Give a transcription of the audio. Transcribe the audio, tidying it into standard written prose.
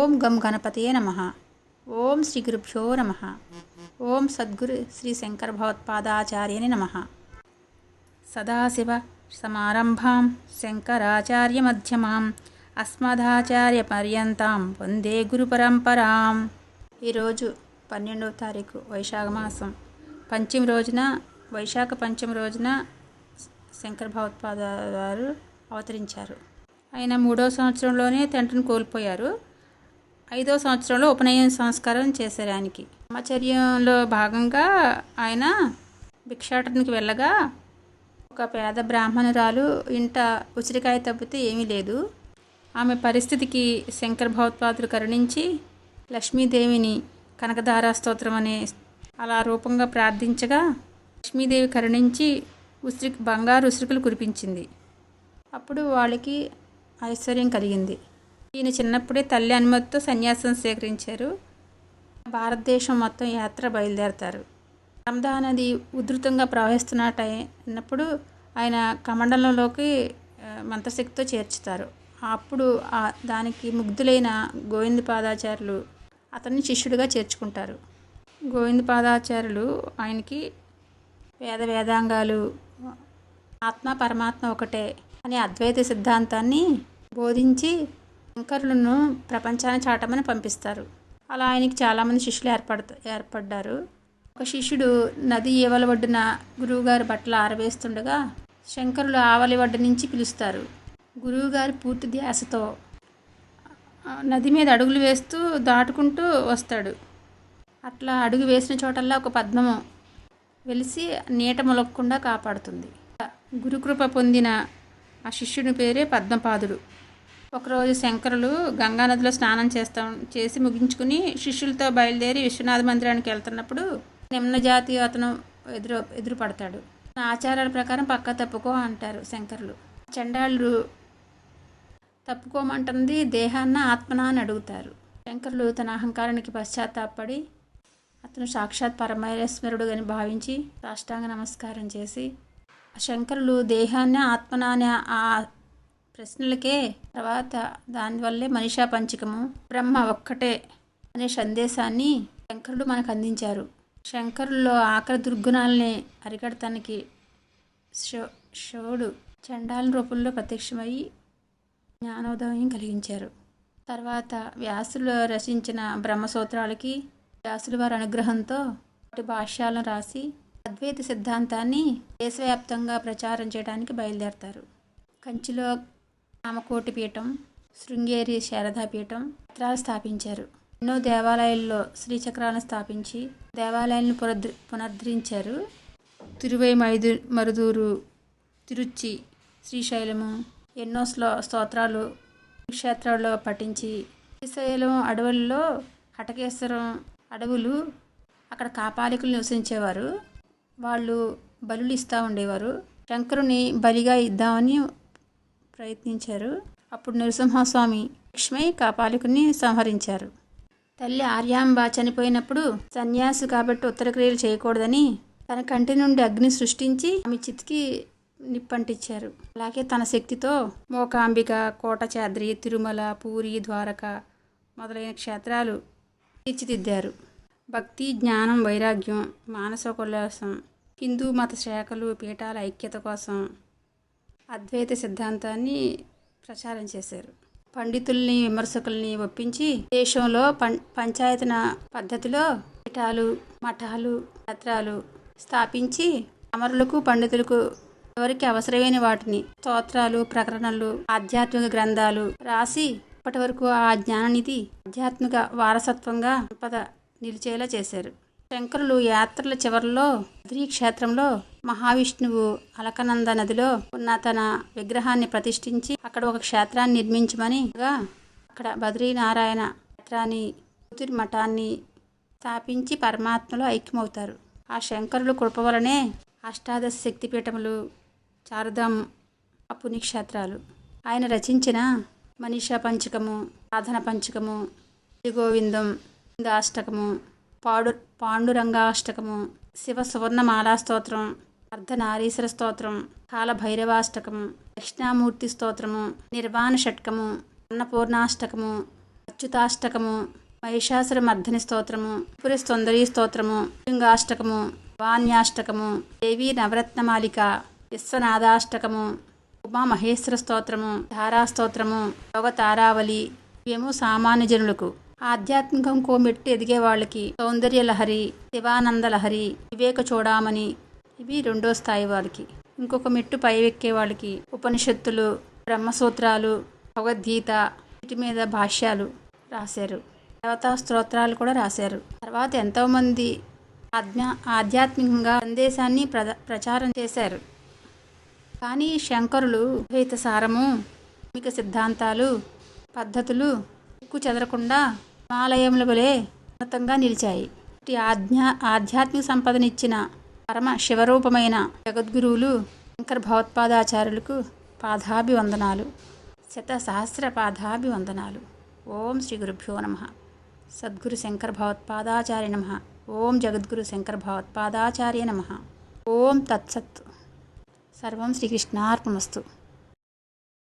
ఓం గం గణపతయే నమః. ఓం శ్రీ గురుభ్యో నమః. ఓం సద్గురు శ్రీ శంకర భగవత్పాదాచార్యనే నమః. సదాశివ సమారంభాం శంకరాచార్య మధ్యమాం అస్మదాచార్య పర్యంతాం వందే గురు పరంపరాం. ఈరోజు 12వ తారీఖు వైశాఖ మాసం పంచమి రోజున, వైశాఖ పంచమి రోజున శంకర భగవత్పాద వారు అవతరించారు. ఆయన 3వ సంవత్సరంలోనే తండ్రిని కోల్పోయారు. 5వ సంవత్సరంలో ఉపనయన సంస్కారం చేశారు. ఆయనకి బ్రహ్మచర్యంలో భాగంగా ఆయన భిక్షాటనకి వెళ్ళగా ఒక పేద బ్రాహ్మణురాలు ఇంట ఉసిరికాయ తప్పితే ఏమీ లేదు. ఆమె పరిస్థితికి శంకర భగవత్పాదులు కరుణించి లక్ష్మీదేవిని కనకధారా స్తోత్రం అనే అలా రూపంగా ప్రార్థించగా లక్ష్మీదేవి కరుణించి బంగారు ఉసిరికలు కురిపించింది. అప్పుడు వాళ్ళకి ఐశ్వర్యం కలిగింది. ఈయన చిన్నప్పుడే తల్లి అనుమతితో సన్యాసం స్వీకరించారు. భారతదేశం మొత్తం యాత్ర బయలుదేరతారు. రమదా నది ఉధృతంగా ప్రవహిస్తున్నప్పుడు ఆయన కమండలంలోకి మంత్రశక్తితో చేర్చుతారు. అప్పుడు దానికి ముగ్ధులైన గోవిందపాదాచార్యులు అతన్ని శిష్యుడిగా చేర్చుకుంటారు. గోవిందపాదాచార్యులు ఆయనకి వేదాంగాలు ఆత్మ పరమాత్మ ఒకటే అనే అద్వైత సిద్ధాంతాన్ని బోధించి శంకరులను ప్రపంచాన్ని చాటమని పంపిస్తారు. అలా ఆయనకి చాలామంది శిష్యులు ఏర్పడ్డారు. ఒక శిష్యుడు నది ఈవల ఒడ్డున గురువుగారి బట్టలు ఆరవేస్తుండగా శంకరులు ఆవలి ఒడ్డు నుంచి పిలుస్తారు. గురువుగారి పూర్తి ధ్యాసతో నది మీద అడుగులు వేస్తూ దాటుకుంటూ వస్తాడు. అట్లా అడుగు వేసిన చోటల్లా ఒక పద్మము వెలిసి నీట మొలగకుండా కాపాడుతుంది. గురుకృప పొందిన ఆ శిష్యుని పేరే పద్మపాదుడు. ఒకరోజు శంకరులు గంగానదిలో స్నానం చేసి ముగించుకుని శిష్యులతో బయలుదేరి విశ్వనాథ మందిరానికి వెళ్తున్నప్పుడు నిమ్న జాతి అతను ఎదురుపడతాడు. ఆచారాల ప్రకారం పక్క తప్పుకో అంటారు శంకరులు. చండాళ్ళు తప్పుకోమంటుంది దేహాన్న ఆత్మనా అని అడుగుతారు. శంకరులు తన అహంకారానికి పశ్చాత్తాపడి అతను సాక్షాత్ పరమేశ్వరుడు అని భావించి సాష్టాంగ నమస్కారం చేసి శంకరులు దేహాన్ని ఆత్మన అనే ఆ ప్రశ్నలకే తర్వాత దానివల్లే మనిషా పంచకము బ్రహ్మ ఒక్కటే అనే సందేశాన్ని శంకరులు మనకు అందించారు. శంకరుల్లో ఆఖరి దుర్గుణాలని అరికడటానికి శివుడు చండాల రూపంలో ప్రత్యక్షమయ్యి జ్ఞానోదయం కలిగించారు. తర్వాత వ్యాసులు రచించిన బ్రహ్మసూత్రాలకి వ్యాసుల వారి అనుగ్రహంతో వాటి భాష్యాలను రాసి అద్వైత సిద్ధాంతాన్ని దేశవ్యాప్తంగా ప్రచారం చేయడానికి బయలుదేరతారు. కంచిలో కామకోటి పీఠం, శృంగేరి శారదా పీఠం చిత్రాలు స్థాపించారు. ఎన్నో దేవాలయాల్లో శ్రీచక్రాలను స్థాపించి దేవాలయాలను పునరుద్ధరించారు. తిరువై మరుదూరు, తిరుచి, శ్రీశైలము ఎన్నో స్తోత్రాలు క్షేత్రాల్లో పఠించి శ్రీశైలం అడవుల్లో హటకేశ్వరం అడవులు అక్కడ కాపాలికులు నివసించేవారు. వాళ్ళు బలులు ఇస్తూ ఉండేవారు. శంకరుని బలిగా ఇద్దామని ప్రయత్నించారు. అప్పుడు నరసింహస్వామి లక్ష్మై కాపాలికుని సంహరించారు. తల్లి ఆర్యాంబ చనిపోయినప్పుడు సన్యాసి కాబట్టి ఉత్తరక్రియలు చేయకూడదని తన కంటి నుండి అగ్ని సృష్టించి ఆమె చితికి నిప్పంటించారు. అలాగే తన శక్తితో మోకాంబిక, కోటచాద్రి, తిరుమల, పూరి, ద్వారక మొదలైన క్షేత్రాలు తీర్చిదిద్దారు. భక్తి, జ్ఞానం, వైరాగ్యం, మానసోల్లాసం, హిందూ మత శాఖలు, పీఠాల ఐక్యత కోసం అద్వైత సిద్ధాంతాన్ని ప్రచారం చేశారు. పండితుల్ని, విమర్శకుల్ని ఒప్పించి దేశంలో పంచాయతన పద్ధతిలో పీఠాలు, మఠాలు, క్షేత్రాలు స్థాపించి అమరులకు, పండితులకు ఎవరికి అవసరమైన వాటిని స్తోత్రాలు, ప్రకరణలు, ఆధ్యాత్మిక గ్రంథాలు రాసి ఇప్పటి వరకు ఆ జ్ఞాననిధి ఆధ్యాత్మిక వారసత్వంగా సంపద నిలిచేలా చేశారు. శంకరులు యాత్రల చివరిలో బద్రీ క్షేత్రంలో మహావిష్ణువు అలకనంద నదిలో ఉన్న తన విగ్రహాన్ని ప్రతిష్ఠించి అక్కడ ఒక క్షేత్రాన్ని నిర్మించమని అక్కడ బద్రీనారాయణ క్షేత్రాన్ని, జ్యోతిర్ మఠాన్ని స్థాపించి పరమాత్మలో ఐక్యమవుతారు. ఆ శంకరులు కృప వలనే అష్టాదశ శక్తిపీఠములు, చారుధాం పుణ్యక్షేత్రాలు. ఆయన రచించిన మనీషా పంచకము, సాధన పంచకము, శ్రీగోవిందం, అష్టకము, పాండురంగాష్టకము, శివ సువర్ణమాలా స్తోత్రం, అర్ధనారీశ్వర స్తోత్రం, కాలభైరవాష్టకము, దక్షిణామూర్తి స్తోత్రము, నిర్వాణ షట్కము, అన్నపూర్ణాష్టకము, అచ్యుతాష్టకము, మహిషాసురమర్ధని స్తోత్రము, పురి సుందరీ స్తోత్రము, లింగాష్టకము, వాణ్యాష్టకము, దేవీ నవరత్నమాలిక, విశ్వనాథాష్టకము, ఉమామహేశ్వర స్తోత్రము, ధారాస్తోత్రము, యోగ తారావళి. ఇవేమో సామాన్య జనులకు. ఆధ్యాత్మికం ఇంకో మెట్టు ఎదిగే వాళ్ళకి సౌందర్య లహరి, శివానంద లహరి, వివేక చూడామణి, ఇవి 2వ స్థాయి వారికి. ఇంకొక మెట్టు పైవెక్కే వాళ్ళకి ఉపనిషత్తులు, బ్రహ్మసూత్రాలు, భగవద్గీత, వీటి మీద భాష్యాలు రాశారు. దేవతా స్తోత్రాలు కూడా రాశారు. తర్వాత ఎంతోమంది ఆధ్యాత్మికంగా సందేశాన్ని ప్రచారం చేశారు. కానీ శంకరులు ద్వైత సారము, మిక సిద్ధాంతాలు, పద్ధతులు ఎక్కువ చెదరకుండా హిమాలయముల వలె ఉన్నతంగా నిలిచాయి. ఆధ్యాత్మిక సంపదనిచ్చిన పరమ శివరూపమైన జగద్గురువులు శంకర భగవత్పాదాచార్యులకు పాదాభివందనాలు, శతసహస్ర పాదాభివందనాలు. ఓం శ్రీ గురుభ్యో నమః. సద్గురు శంకర భగవత్పాదాచార్య నమః. ఓం జగద్గురు శంకర భగవత్పాదాచార్య నమః. ఓం తత్సత్. సర్వం శ్రీకృష్ణార్పణమస్తు.